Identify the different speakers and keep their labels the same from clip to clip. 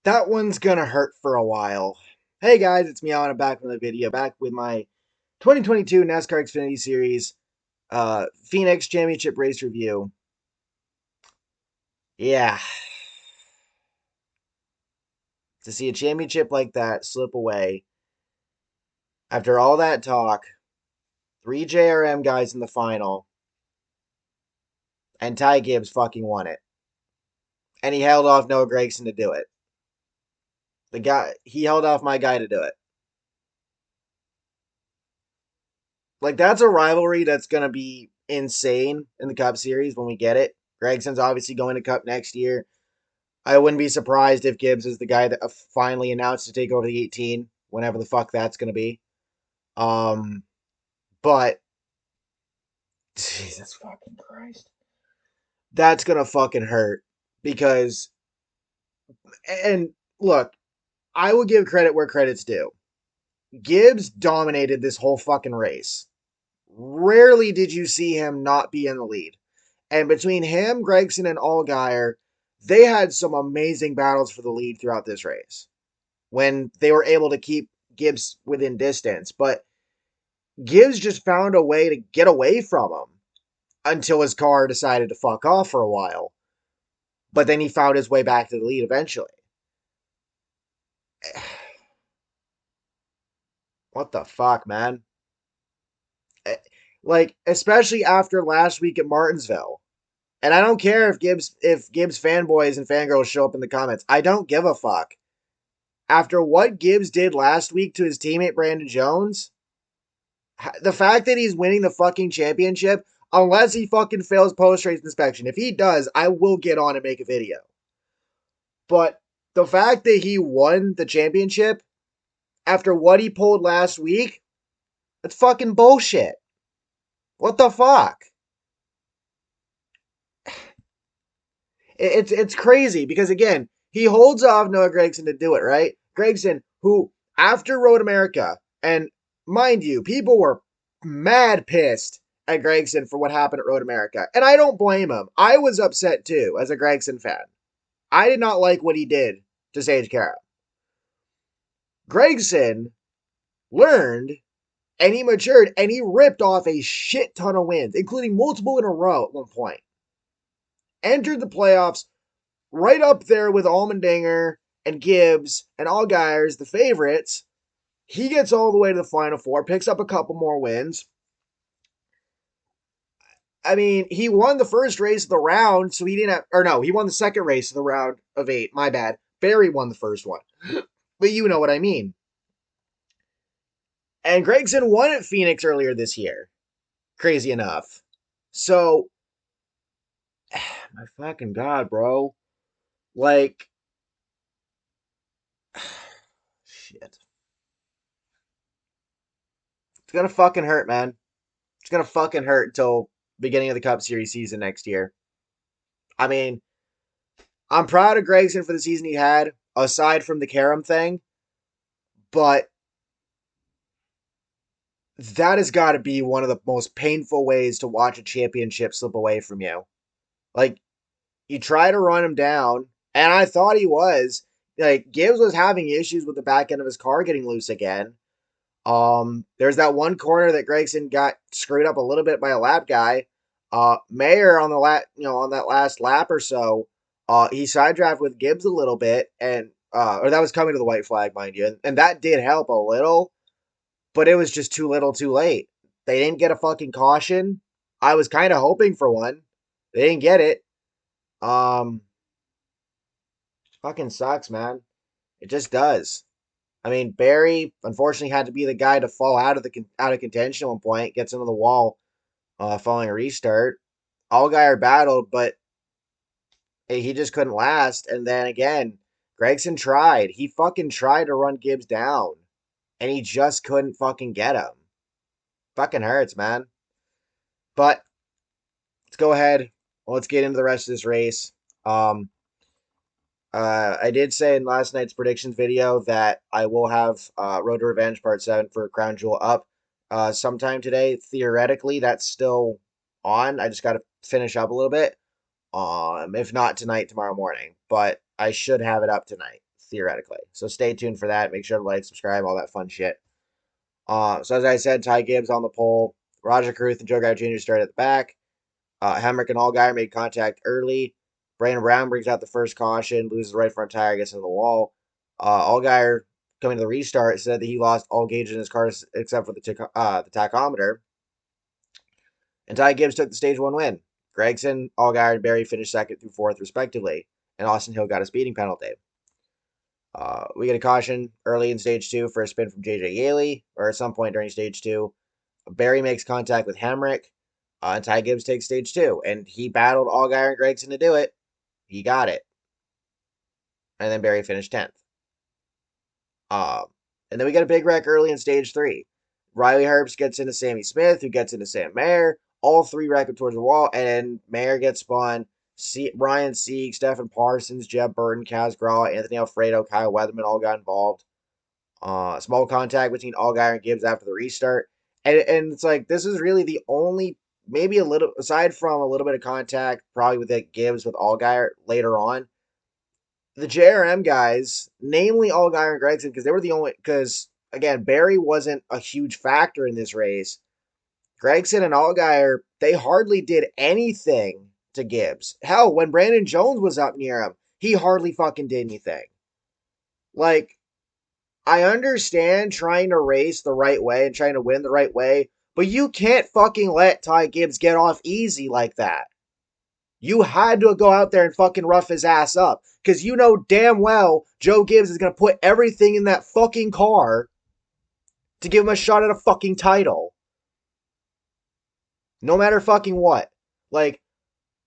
Speaker 1: That one's gonna hurt for a while. Hey guys, it's me, Alan. I'm back with a video, back with my 2022 NASCAR Xfinity Series Phoenix Championship race review. Yeah, to see a championship like that slip away after all that talk, three JRM guys in the final, and Ty Gibbs fucking won it. And he held off Noah Gragson to do it. He held off my guy to do it. Like, that's a rivalry that's going to be insane in the Cup Series when we get it. Gragson's obviously going to Cup next year. I wouldn't be surprised if Gibbs is the guy that finally announced to take over the 18, whenever the fuck that's going to be. But Jesus fucking Christ, that's going to fucking hurt because, and look, I will give credit where credit's due. Gibbs dominated this whole fucking race. Rarely did you see him not be in the lead. And between him, Gragson, and Allgaier, they had some amazing battles for the lead throughout this race when they were able to keep Gibbs within distance. But Gibbs just found a way to get away from him until his car decided to fuck off for a while. But then he found his way back to the lead eventually. What the fuck, man? Like, especially after last week at Martinsville. And I don't care if Gibbs fanboys and fangirls show up in the comments. I don't give a fuck. After what Gibbs did last week to his teammate Brandon Jones, the fact that he's winning the fucking championship, unless he fucking fails post-race inspection. If he does, I will get on and make a video. But the fact that he won the championship after what he pulled last week, that's fucking bullshit. What the fuck? It's crazy because, again, he holds off Noah Gragson to do it, right? Gragson, who, after Road America, and mind you, people were mad pissed at Gragson for what happened at Road America. And I don't blame him. I was upset too, as a Gragson fan. I did not like what he did to Sage Carroll. Gragson learned, and he matured, and he ripped off a shit ton of wins, including multiple in a row at one point. Entered the playoffs right up there with Allmendinger and Gibbs and Allgaier's the favorites. He gets all the way to the Final Four, picks up a couple more wins. I mean, he won the first race of the round, so he didn't have, or no, he won the second race of the round of 8. My bad. Barry won the first one. But you know what I mean. And Gragson won at Phoenix earlier this year. Crazy enough. So, my fucking God, bro. Like, shit. It's gonna fucking hurt, man. It's gonna fucking hurt until beginning of the Cup Series season next year. I mean, I'm proud of Gragson for the season he had, aside from the Karam thing, but that has got to be one of the most painful ways to watch a championship slip away from you. Like, you try to run him down, and I thought he was. Like, Gibbs was having issues with the back end of his car getting loose again. There's that one corner that Gragson got screwed up a little bit by a lap guy. Mayer on on that last lap or so, he side drafted with Gibbs a little bit, and or that was coming to the white flag, mind you, and that did help a little, but it was just too little, too late. They didn't get a fucking caution. I was kind of hoping for one. They didn't get it. Um, Fucking sucks, man. It just does. I mean, Barry unfortunately had to be the guy to fall out of contention at one point, gets into the wall following a restart. Allgaier battled, but he just couldn't last. And then again, Gragson tried. He fucking tried to run Gibbs down, and he just couldn't fucking get him. Fucking hurts, man. But let's go ahead. Let's get into the rest of this race. I did say in last night's predictions video that I will have Road to Revenge Part 7 for Crown Jewel up sometime today. Theoretically, that's still on. I just got to finish up a little bit. If not tonight, tomorrow morning. But I should have it up tonight, theoretically. So stay tuned for that. Make sure to like, subscribe, all that fun shit. So as I said, Ty Gibbs on the pole. Roger Carruth and Joe Guy Jr. started at the back. Hemrick and Allgaier made contact early. Brandon Brown brings out the first caution, loses the right front tire, gets into the wall. Allgaier, coming to the restart, said that he lost all gauges in his car except for the tachometer. And Ty Gibbs took the stage 1 win. Gragson, Allgaier, and Berry finished second through fourth, respectively. And Austin Hill got a speeding penalty. We get a caution early in stage 2 for a spin from JJ Yaley, or at some point during stage 2. Berry makes contact with Hemrick, and Ty Gibbs takes stage 2. And he battled Allgaier and Gragson to do it. He got it. And then Berry finished 10th. And then we get a big wreck early in stage 3. Riley Herbst gets into Sammy Smith, who gets into Sam Mayer. All three wreck up towards the wall, and Mayer gets spun. Ryan Sieg, Stephen Parsons, Jeb Burton, Kaz Gralla, Anthony Alfredo, Kyle Weatherman all got involved. Small contact between Allgaier and Gibbs after the restart. And it's like, this is really the only, maybe a little, aside from a little bit of contact, probably with Gibbs with Allgaier later on, the JRM guys, namely Allgaier and Gragson, because they were the only, because, again, Berry wasn't a huge factor in this race. Gragson and Allgaier, they hardly did anything to Gibbs. Hell, when Brandon Jones was up near him, he hardly fucking did anything. Like, I understand trying to race the right way and trying to win the right way, but you can't fucking let Ty Gibbs get off easy like that. You had to go out there and fucking rough his ass up, because you know damn well Joe Gibbs is going to put everything in that fucking car to give him a shot at a fucking title. No matter fucking what. Like,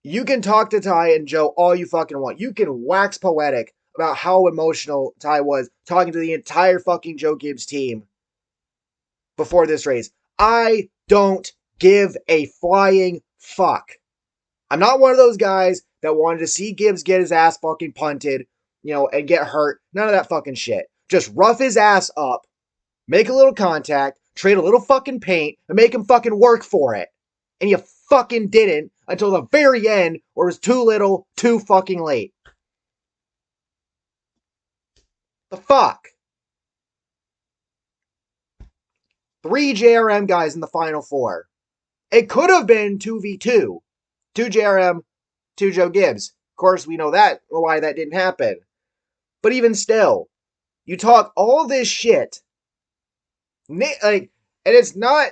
Speaker 1: you can talk to Ty and Joe all you fucking want. You can wax poetic about how emotional Ty was talking to the entire fucking Joe Gibbs team before this race. I don't give a flying fuck. I'm not one of those guys that wanted to see Gibbs get his ass fucking punted, and get hurt. None of that fucking shit. Just rough his ass up, make a little contact, trade a little fucking paint, and make him fucking work for it. And you fucking didn't until the very end, where it was too little, too fucking late. The fuck? 3 JRM guys in the final 4. It could have been 2v2. 2 JRM, 2 Joe Gibbs. Of course, we know that, why that didn't happen. But even still, you talk all this shit. And it's not,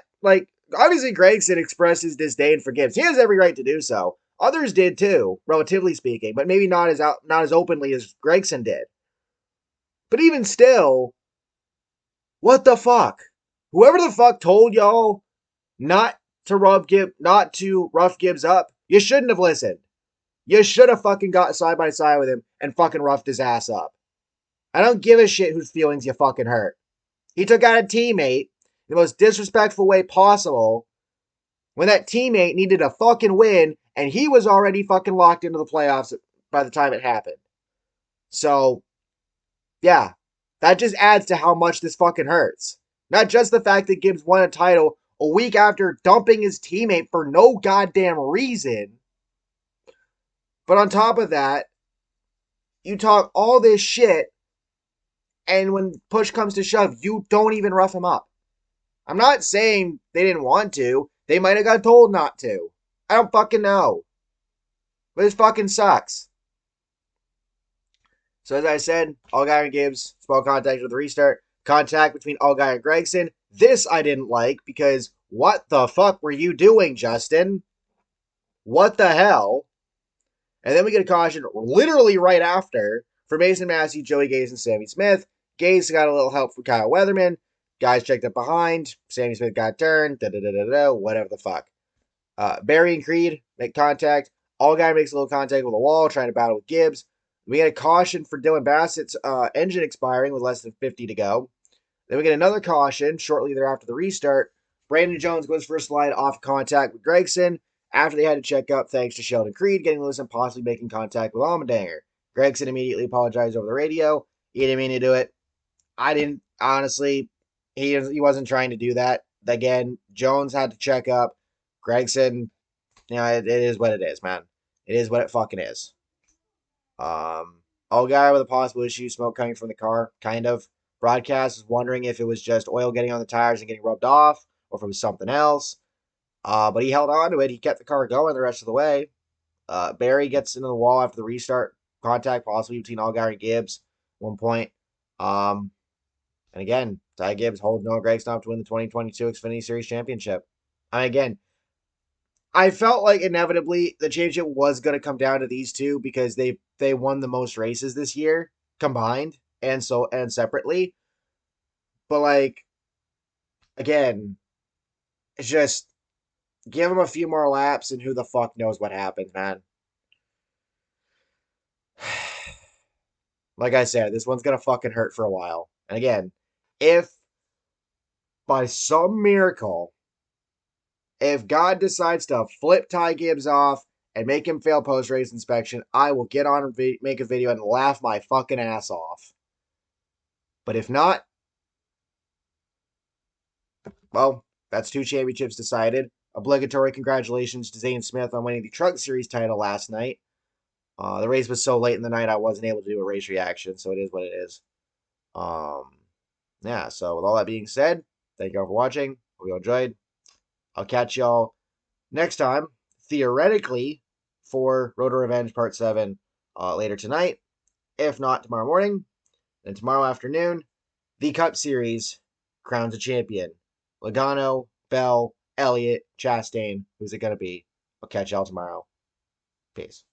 Speaker 1: obviously Gragson expressed his disdain for Gibbs. He has every right to do so. Others did too, relatively speaking, but maybe not as openly as Gragson did. But even still, what the fuck? Whoever the fuck told y'all not to rough Gibbs up, you shouldn't have listened. You should have fucking got side by side with him and fucking roughed his ass up. I don't give a shit whose feelings you fucking hurt. He took out a teammate in the most disrespectful way possible when that teammate needed a fucking win and he was already fucking locked into the playoffs by the time it happened. So, yeah, that just adds to how much this fucking hurts. Not just the fact that Gibbs won a title a week after dumping his teammate for no goddamn reason, but on top of that, you talk all this shit, and when push comes to shove, you don't even rough him up. I'm not saying they didn't want to. They might have got told not to. I don't fucking know. But this fucking sucks. So as I said, Allgaier and Gibbs, small contact with the restart. Contact between Allgaier and Gragson. This I didn't like, because what the fuck were you doing, Justin? What the hell? And then we get a caution literally right after for Mason Massey, Joey Gase, and Sammy Smith. Gase got a little help from Kyle Weatherman. Guys checked up behind. Sammy Smith got turned. Whatever the fuck. Berry and Creed make contact. Allgaier makes a little contact with the wall, trying to battle with Gibbs. We get a caution for Dylan Bassett's engine expiring with less than 50 to go. Then we get another caution shortly thereafter the restart. Brandon Jones goes for a slide off contact with Gragson after they had to check up thanks to Sheldon Creed getting loose and possibly making contact with Allmendinger. Gragson immediately apologized over the radio. He didn't mean to do it. I didn't, honestly. He wasn't trying to do that. Again, Jones had to check up. Gragson, it is what it is, man. It is what it fucking is. Allgaier with a possible issue, smoke coming from the car, kind of. Broadcast was wondering if it was just oil getting on the tires and getting rubbed off, or if it was something else. But he held on to it. He kept the car going the rest of the way. Barry gets into the wall after the restart contact, possibly between Allgaier and Gibbs at one point. And again, Ty Gibbs holding on Gragson to win the 2022 Xfinity Series Championship. Again, I felt like inevitably the championship was going to come down to these two because they won the most races this year combined and separately. But like again, it's just give them a few more laps and who the fuck knows what happens, man. Like I said, this one's gonna fucking hurt for a while. And again, if by some miracle, if God decides to flip Ty Gibbs off and make him fail post race inspection, I will get on and make a video and laugh my fucking ass off. But if not, well, that's two championships decided. Obligatory congratulations to Zane Smith on winning the Truck Series title last night. The race was so late in the night I wasn't able to do a race reaction, so it is what it is. Yeah, so with all that being said, thank you all for watching. Hope you all enjoyed. I'll catch y'all next time, theoretically, for Road to Revenge Part 7 later tonight. If not, tomorrow morning. And tomorrow afternoon, the Cup Series crowns a champion. Logano, Bell, Elliott, Chastain. Who's it going to be? I'll catch y'all tomorrow. Peace.